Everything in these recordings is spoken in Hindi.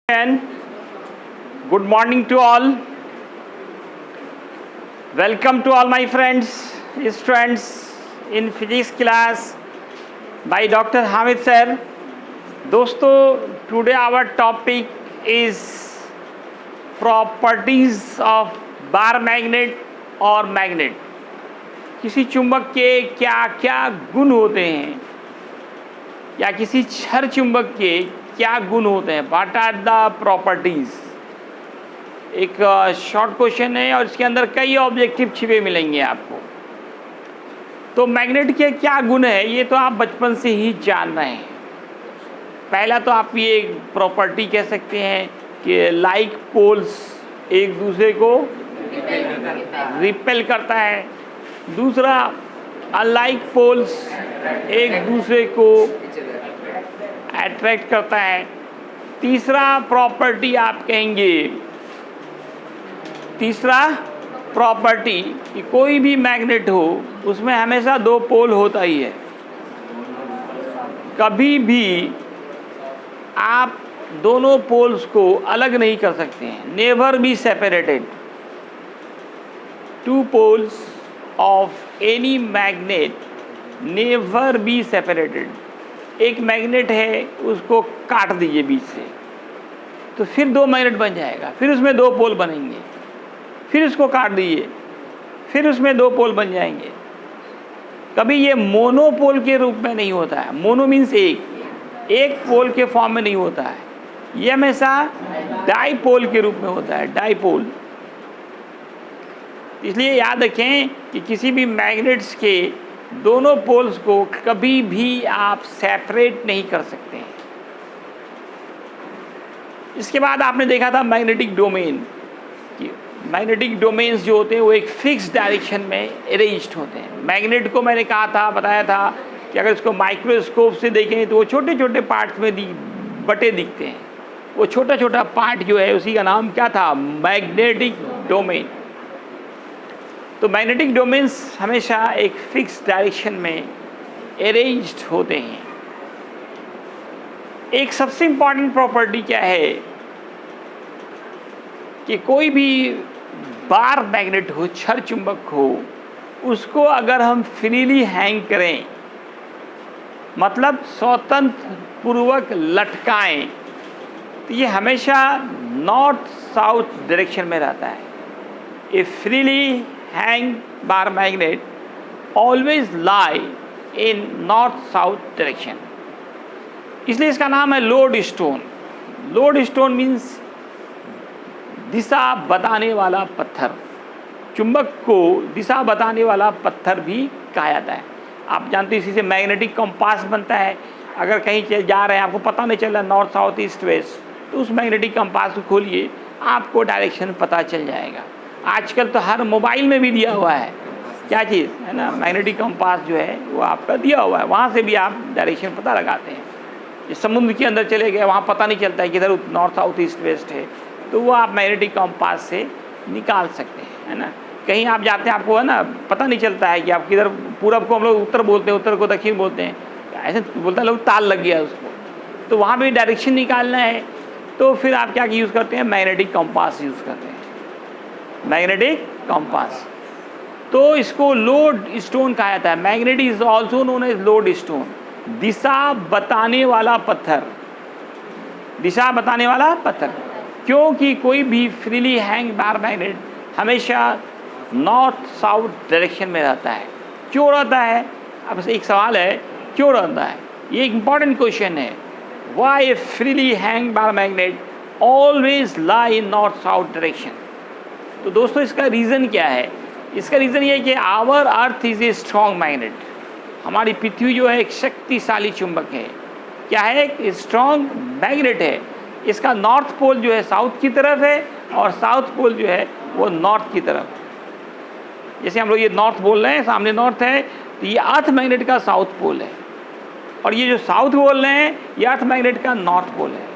And good morning to all. Welcome to all my friends, students in physics class by Dr. Hamid sir. दोस्तों, today our topic is properties of bar magnet और magnet. किसी चुंबक के क्या क्या गुण होते हैं या किसी छड़ चुंबक के क्या गुण होते हैं, व्हाट आर द प्रॉपर्टीज़। एक शॉर्ट क्वेश्चन है और इसके अंदर कई ऑब्जेक्टिव छिपे मिलेंगे आपको। तो मैग्नेट के क्या गुण है ये तो आप बचपन से ही जान रहे हैं। पहला तो आप ये प्रॉपर्टी कह सकते हैं कि लाइक पोल्स एक दूसरे को रिपेल करता है। दूसरा, अनलाइक पोल्स एक दूसरे को अट्रैक्ट करता है। तीसरा प्रॉपर्टी आप कहेंगे, तीसरा प्रॉपर्टी कि कोई भी मैग्नेट हो उसमें हमेशा दो पोल होता ही है। कभी भी आप दोनों पोल्स को अलग नहीं कर सकते हैं। Never be separated. Two poles of any magnet never be separated. एक मैग्नेट है, उसको काट दीजिए बीच से तो फिर दो मैग्नेट बन जाएगा, फिर उसमें दो पोल बनेंगे। फिर इसको काट दीजिए, फिर उसमें दो पोल बन जाएंगे। कभी ये मोनोपोल के रूप में नहीं होता है। मोनो मीन्स एक पोल के फॉर्म में नहीं होता है। ये हमेशा डाईपोल के रूप में होता है, डाईपोल। इसलिए याद रखें कि किसी भी मैग्नेट्स के दोनों पोल्स को कभी भी आप सेपरेट नहीं कर सकते हैं। इसके बाद आपने देखा था मैग्नेटिक डोमेन कि मैग्नेटिक डोमेन्स जो होते हैं वो एक फिक्स डायरेक्शन में अरेंज्ड होते हैं। मैग्नेट को मैंने कहा था, बताया था कि अगर इसको माइक्रोस्कोप से देखें तो वो छोटे छोटे पार्ट्स में बटे दिखते हैं। वो छोटा छोटा पार्ट जो है उसी का नाम क्या था? Magnetic domain. तो मैग्नेटिक डोमेन्स हमेशा एक फिक्स डायरेक्शन में अरेंज्ड होते हैं। एक सबसे इम्पॉर्टेंट प्रॉपर्टी क्या है कि कोई भी बार मैग्नेट हो, छड़ चुंबक हो, उसको अगर हम फ्रीली हैंग करें, मतलब स्वतंत्र पूर्वक लटकाएं, तो ये हमेशा नॉर्थ साउथ डायरेक्शन में रहता है। ए freely hang bar magnet always lie in north south direction। इसलिए इसका नाम है lode stone. Lode stone means दिशा बताने वाला पत्थर। चुंबक को दिशा बताने वाला पत्थर भी कहा जाता है। आप जानते हैं इसी से मैग्नेटिक कंपास बनता है। अगर कहीं जा रहे हैं, आपको पता नहीं चल रहा नॉर्थ साउथ ईस्ट वेस्ट, तो उस मैग्नेटिक कंपास को खोलिए, आपको डायरेक्शन पता चल जाएगा। आजकल तो हर मोबाइल में भी दिया हुआ है, क्या चीज़ है ना, मैग्नेटिक कंपास जो है वो आपका दिया हुआ है। वहाँ से भी आप डायरेक्शन पता लगाते हैं। इस समुद्र के अंदर चले गए, वहाँ पता नहीं चलता है कि इधर नॉर्थ साउथ ईस्ट वेस्ट है, तो वो आप मैग्नेटिक कंपास से निकाल सकते हैं, है ना। कहीं आप जाते हैं, आपको है ना पता नहीं चलता है कि आप किधर, पूरब को हम लोग उत्तर बोलते हैं, उत्तर को दक्षिण बोलते हैं, ऐसे बोलता है लोग, ताल लग गया उसको, तो वहाँ भी डायरेक्शन निकालना है, तो फिर आप क्या यूज़ करते हैं? मैग्नेटिक कंपास यूज़ करते हैं, मैग्नेटिक कंपास। तो इसको लोड स्टोन कहा जाता है। Magnet is also known as lode stone, दिशा बताने वाला पत्थर। दिशा बताने वाला पत्थर, क्योंकि कोई भी फ्रीली हैंग बार मैग्नेट हमेशा नॉर्थ साउथ डायरेक्शन में रहता है। क्यों रहता है? अब एक सवाल है, क्यों रहता है? ये एक इंपॉर्टेंट क्वेश्चन है। Why a freely hang bar magnet always lie in north south direction? तो दोस्तों, इसका रीज़न क्या है? इसका रीज़न ये है कि our earth is a strong magnet. हमारी पृथ्वी जो है एक शक्तिशाली चुंबक है। क्या है? एक स्ट्रॉन्ग मैग्नेट है। इसका नॉर्थ पोल जो है साउथ की तरफ है और साउथ पोल जो है वो नॉर्थ की तरफ। जैसे हम लोग ये नॉर्थ बोल रहे हैं, सामने नॉर्थ है, तो ये अर्थ मैग्नेट का साउथ पोल है, और ये जो साउथ बोल रहे हैं ये अर्थ मैग्नेट का नॉर्थ पोल है।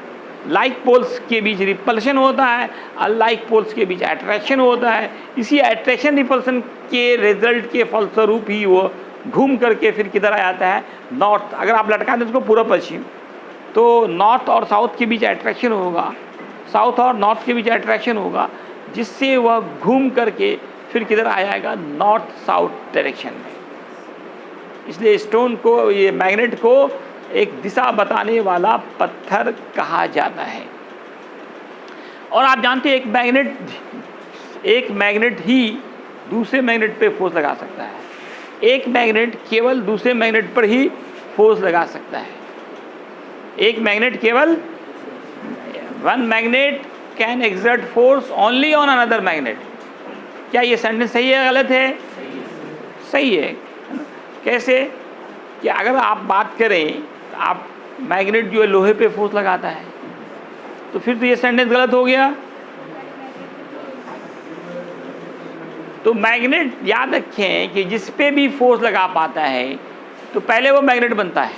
लाइक पोल्स के बीच रिपल्शन होता है, अनलाइक पोल्स के बीच अट्रैक्शन होता है। इसी अट्रैक्शन रिपल्शन के रिजल्ट के फलस्वरूप ही वो घूम करके फिर किधर आ जाता है? नॉर्थ। अगर आप लटका दें उसको पूर्व पश्चिम, तो नॉर्थ और साउथ के बीच अट्रैक्शन होगा, साउथ और नॉर्थ के बीच अट्रैक्शन होगा, जिससे वह घूम करके फिर किधर आ जाएगा, नॉर्थ साउथ डायरेक्शन में। इसलिए स्टोन को, ये मैग्नेट को एक दिशा बताने वाला पत्थर कहा जाता है। और आप जानते हैं एक मैग्नेट ही दूसरे मैग्नेट पे फोर्स लगा सकता है। एक मैग्नेट केवल दूसरे मैग्नेट पर ही फोर्स लगा सकता है। एक मैग्नेट केवल, one magnet can exert force only on another magnet. क्या ये सेंटेंस सही है, गलत है? सही है। कैसे कि अगर आप बात करें, आप मैग्नेट जो है लोहे पे फोर्स लगाता है, तो फिर तो ये सेंटेंस गलत हो गया। तो मैग्नेट याद रखें कि जिस पे भी फोर्स लगा पाता है तो पहले वो मैग्नेट बनता है।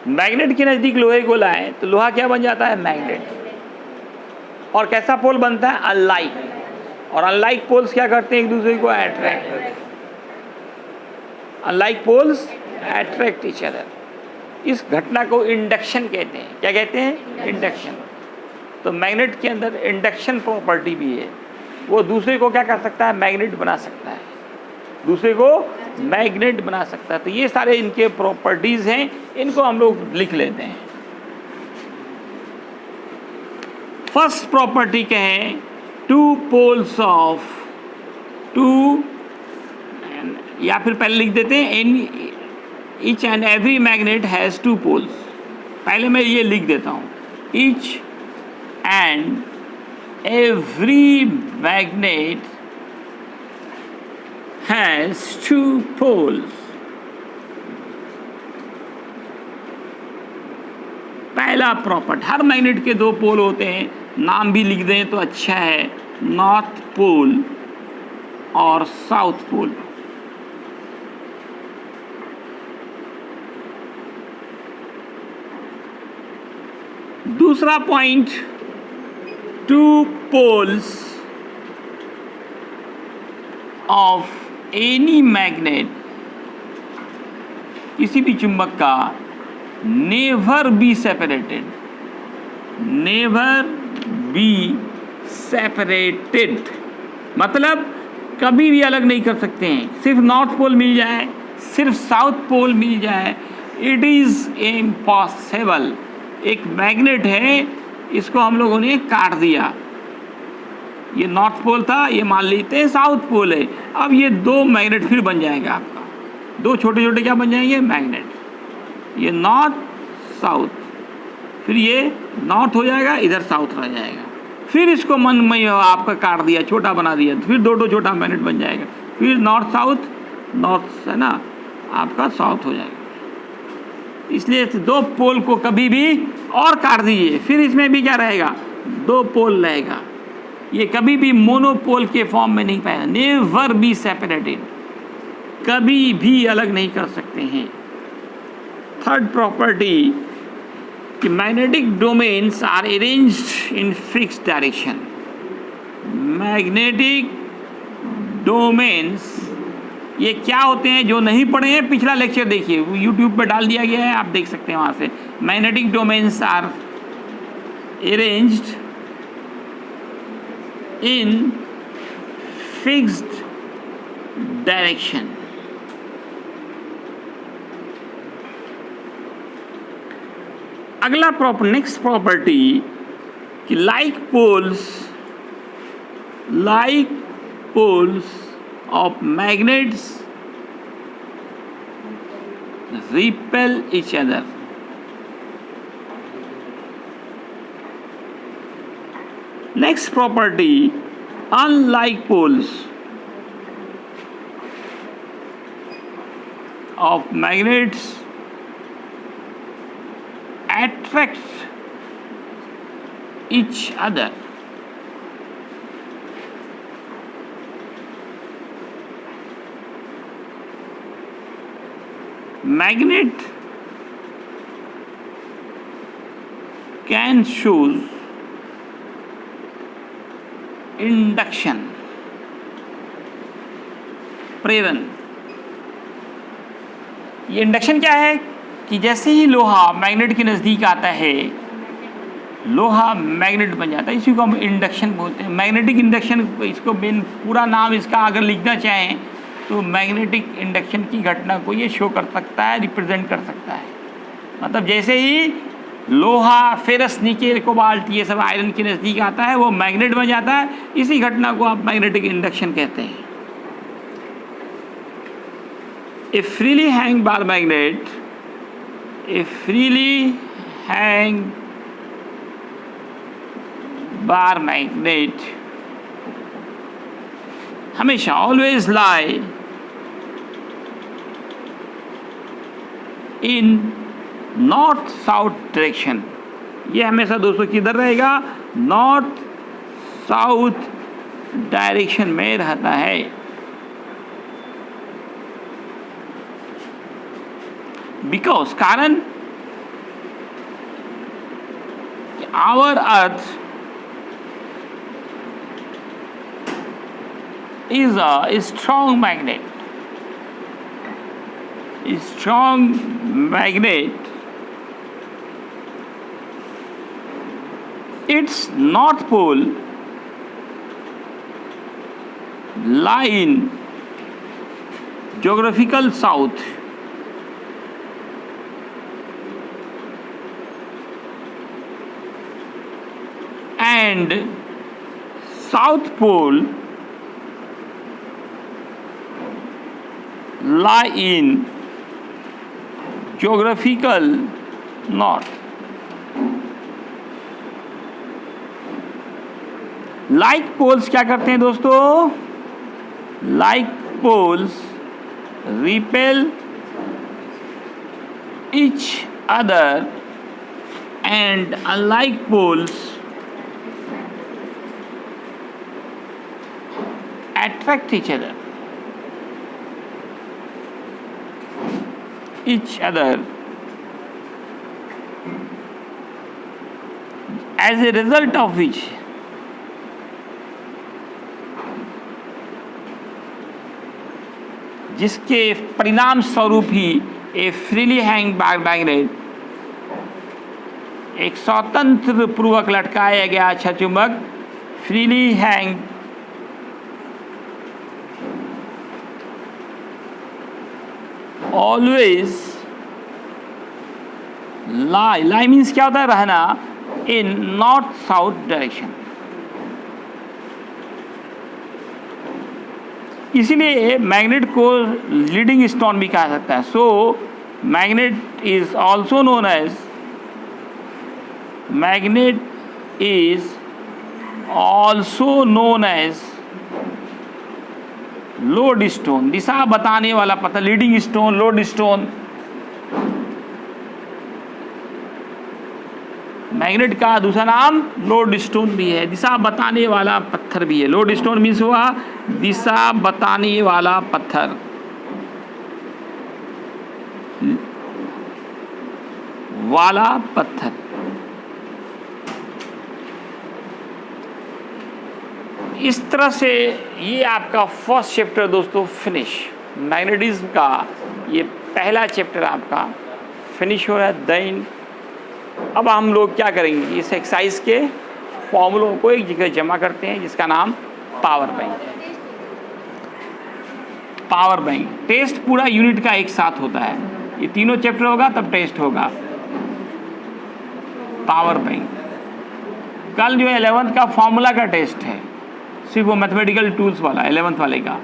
मैग्नेट के नज़दीक लोहे को लाएं तो लोहा क्या बन जाता है, मैग्नेट। और कैसा पोल बनता है, अनलाइक। और अनलाइक पोल्स क्या करते हैं, एक दूसरे को अट्रैक्ट करते हैं। Unlike poles attract each other. इस घटना को इंडक्शन कहते हैं। क्या कहते हैं, इंडक्शन। तो मैग्नेट के अंदर इंडक्शन प्रॉपर्टी भी है। वो दूसरे को क्या कर सकता है, मैग्नेट बना सकता है, दूसरे को मैग्नेट बना सकता है। तो ये सारे इनके प्रॉपर्टीज़ हैं, इनको हम लोग लिख लेते हैं। फर्स्ट प्रॉपर्टी कहें, टू पोल्स ऑफ टू, या फिर पहले लिख देते हैं, each and every magnet has two poles. पहले मैं ये लिख देता हूँ, each and every magnet has two poles। पहला प्रॉपर्टी, हर मैग्नेट के दो पोल होते हैं। नाम भी लिख दें तो अच्छा है, नॉर्थ पोल और साउथ पोल। दूसरा point, two poles of any magnet, किसी भी चुंबक का, never be separated, never be separated, मतलब कभी भी अलग नहीं कर सकते हैं। सिर्फ नॉर्थ पोल मिल जाए, सिर्फ साउथ पोल मिल जाए, इट इज़ इम्पॉसिबल। एक मैग्नेट है, इसको हम लोगों ने काट दिया, ये नॉर्थ पोल था, ये मान लेते हैं साउथ पोल है। अब ये दो मैग्नेट फिर बन जाएगा आपका, दो छोटे छोटे क्या बन जाएंगे, मैग्नेट। ये नॉर्थ साउथ, फिर ये नॉर्थ हो जाएगा, इधर साउथ रह जाएगा। फिर इसको मन में आपका काट दिया, छोटा बना दिया, तो फिर दो छोटा मैग्नेट बन जाएगा। फिर नॉर्थ साउथ, नॉर्थ है ना, आपका साउथ हो जाएगा। इसलिए दो पोल को कभी भी और काट दीजिए, फिर इसमें भी क्या रहेगा, दो पोल रहेगा। ये कभी भी मोनोपोल के फॉर्म में नहीं पाएगा, नेवर बी सेपरेटेड, कभी भी अलग नहीं कर सकते हैं। थर्ड प्रॉपर्टी कि magnetic domains are arranged in fixed direction. Magnetic domains ये क्या होते हैं, जो नहीं पढ़े हैं पिछला लेक्चर देखिए, यूट्यूब पर डाल दिया गया है, आप देख सकते हैं वहाँ से। Magnetic domains are arranged in fixed direction. अगला नेक्स्ट प्रॉपर्टी कि like poles of magnets repel each other। Next property, unlike poles of magnets attract each other। Magnet can choose induction, प्रेरण। ये इंडक्शन क्या है कि जैसे ही लोहा मैग्नेट के नज़दीक आता है लोहा मैग्नेट बन जाता है, इसी को हम इंडक्शन बोलते हैं। मैग्नेटिक इंडक्शन, इसको मेन पूरा नाम इसका अगर लिखना चाहें तो मैग्नेटिक इंडक्शन की घटना को ये शो कर सकता है, रिप्रेजेंट कर सकता है। मतलब जैसे ही लोहा, फेरस, निकेल, कोबाल्ट ये सब आयरन के नज़दीक आता है वो मैग्नेट बन जाता है, इसी घटना को आप मैग्नेटिक इंडक्शन कहते हैं। ए फ्रीली हैंग बार मैग्नेट, ए फ्रीली हैंग बार मैग्नेट हमेशा always lie in north south direction. ये हमेशा दोस्तों किधर रहेगा? नॉर्थ साउथ डायरेक्शन में रहता है। बिकॉज, कारण our earth is a strong magnet. A strong magnet. Its north pole lie in geographical south. And south pole lie in geographical north. Like poles क्या करते हैं दोस्तों? Like poles repel each other and unlike poles attract each other. Each other. As a result of which जिसके परिणाम स्वरूप ही a freely hang bar magnet, एक स्वतंत्र पूर्वक लटकाया गया अच्छा चुंबक, freely hang always lie, lie means क्या होता है? रहना, इन नॉर्थ साउथ डायरेक्शन। इसीलिए मैग्नेट को लीडिंग स्टोन भी कहा सकता है। So magnet is also known as, magnet is also known as lode stone, दिशा बताने वाला पत्थर, leading stone, lode stone. Magnet का दूसरा नाम लोड स्टोन भी है, दिशा बताने वाला पत्थर भी है। लोड स्टोन मीन्स हुआ दिशा बताने वाला पत्थर। वाला पत्थर। इस तरह से ये आपका फर्स्ट चैप्टर दोस्तों फिनिश, मैग्नेटिज्म का ये पहला चैप्टर आपका फिनिश हो रहा है। देन अब हम लोग क्या करेंगे, इस एक्सरसाइज के फॉर्मूलों को एक जगह जमा करते हैं जिसका नाम पावर बैंक है। पावर बैंक टेस्ट पूरा यूनिट का एक साथ होता है, ये तीनों चैप्टर होगा तब टेस्ट होगा। पावर बैंक कल जो है 11th का फॉर्मूला का टेस्ट है, सिर्फ वो मैथमेटिकल टूल्स वाला 11th वाले का।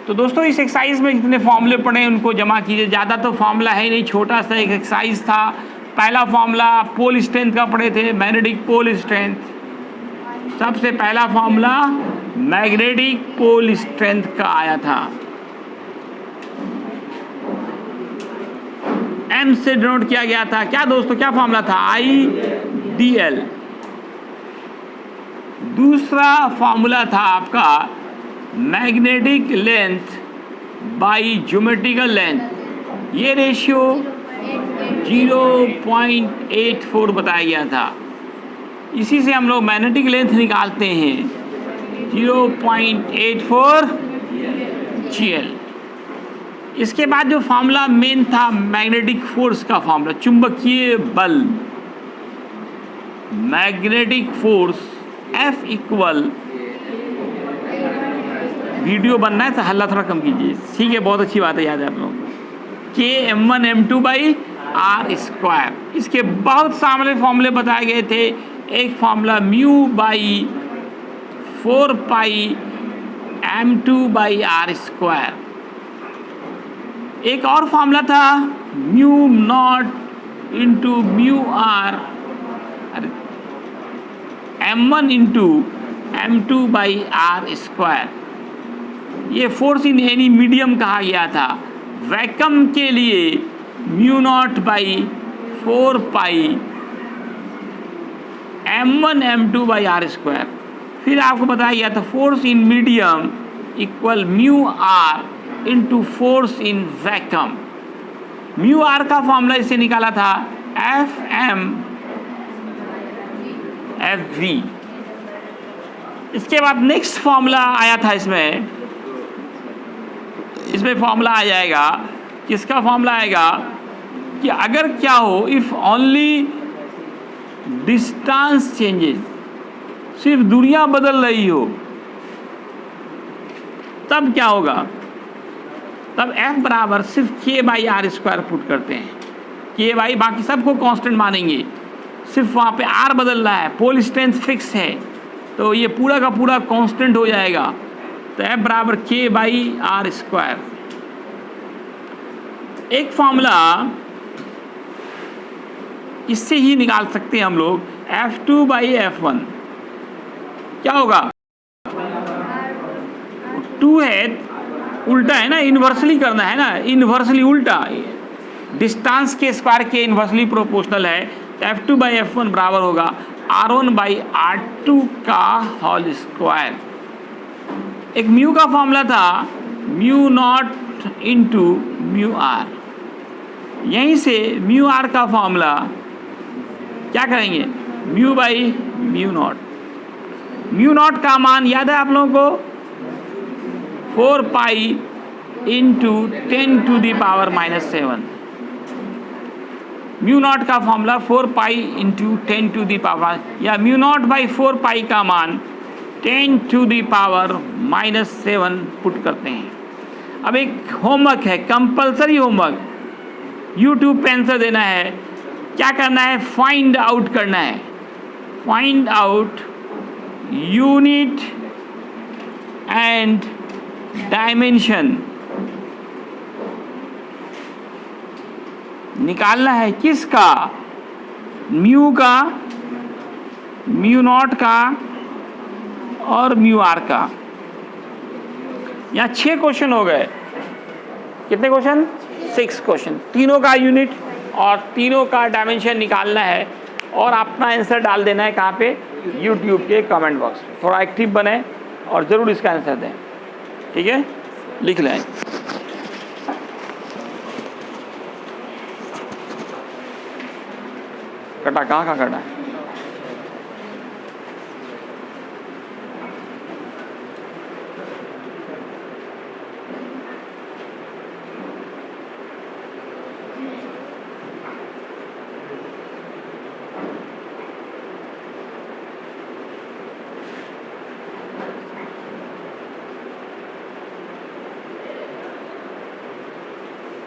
तो दोस्तों इस एक्सरसाइज में जितने फॉर्मूले पढ़े उनको जमा कीजिए। ज़्यादा तो फॉर्मूला है नहीं, छोटा सा एक एक्सरसाइज था। पहला फॉर्मूला पोल स्ट्रेंथ का पढ़े थे, मैग्नेटिक पोल स्ट्रेंथ। सबसे पहला फॉर्मूला मैग्नेटिक पोल स्ट्रेंथ का आया था, एम से डिनोट किया गया था। क्या दोस्तों, क्या फॉर्मूला था? IDL। दूसरा फॉर्मूला था आपका magnetic length by geometrical length, ये रेशियो 0.84 बताया गया था। इसी से हम लोग मैग्नेटिक लेंथ निकालते हैं 0.84 GL। इसके बाद जो फार्मूला मेन था मैग्नेटिक फोर्स का फार्मूला, चुंबकीय बल, magnetic force F equal, video बनना है तो हल्ला थोड़ा कम कीजिए, ठीक है, बहुत अच्छी बात है, याद है आप लोगों को, K m1 m2 by r square. इसके बहुत सामने फॉर्मूले बताए गए थे। एक formula mu by 4 pi m2 by r square, एक और फॉर्मूला था mu not into mu r m1 into m2 by r square. ये फोर्स इन एनी मीडियम कहा गया था। वैक्यूम के लिए mu not by 4 pi m1 m2 by r square. फिर आपको बताया गया था force in medium equal mu r into force in vacuum. Mu are का फॉर्मूला इससे निकाला था एफ एम एफ वी। इसके बाद नेक्स्ट फॉर्मूला आया था, इसमें फॉर्मूला आ जाएगा, किसका फॉर्मूला आएगा कि अगर क्या हो, इफ ओनली डिस्टेंस चेंजेस, सिर्फ दूरियां बदल रही हो, तब क्या होगा, तब F बराबर सिर्फ K by r square put करते हैं। K बाई, बाकी सबको कांस्टेंट मानेंगे, सिर्फ वहाँ पे R बदल रहा है, पोल स्ट्रेंथ फिक्स है, तो ये पूरा का पूरा कांस्टेंट हो जाएगा। तो F बराबर K बाई आर स्क्वायर। एक फॉर्मूला इससे ही निकाल सकते हैं हम लोग, F2 बाई F1 क्या होगा, 2 है, उल्टा है ना, इन्वर्सली करना है ना, इन्वर्सली उल्टा, डिस्टेंस के स्क्वायर के इन्वर्सली प्रोपोर्शनल है। तो F2 बाई F1 बराबर होगा R1 बाई R2 का होल स्क्वायर। एक म्यू का फॉर्मूला था mu not into mu R, यहीं से म्यू आर का फॉर्मूला क्या करेंगे, mu by mu not. Mu not का मान याद है आप लोगों को, 4 pi into 10 to the power -7। Mu not का formula 4 pi into 10 to the power, या म्यू नॉट बाई 4 पाई का मान 10 टू दी पावर -7 पुट करते हैं। अब एक होमवर्क है, कंपलसरी होमवर्क, यूट्यूब पे आंसर देना है। क्या करना है, फाइंड आउट करना है, find out unit and dimension निकालना है। किसका, म्यू का, म्यू नॉट का और म्यू आर का। यहाँ 6 क्वेश्चन हो गए, कितने क्वेश्चन, 6 क्वेश्चन, तीनों का यूनिट और तीनों का डायमेंशन निकालना है और अपना आंसर डाल देना है कहाँ पे, यूट्यूब के कमेंट बॉक्स में। थोड़ा एक्टिव बने और ज़रूर इसका आंसर दें, ठीक है, लिख लें। कटा, कहाँ कटा है।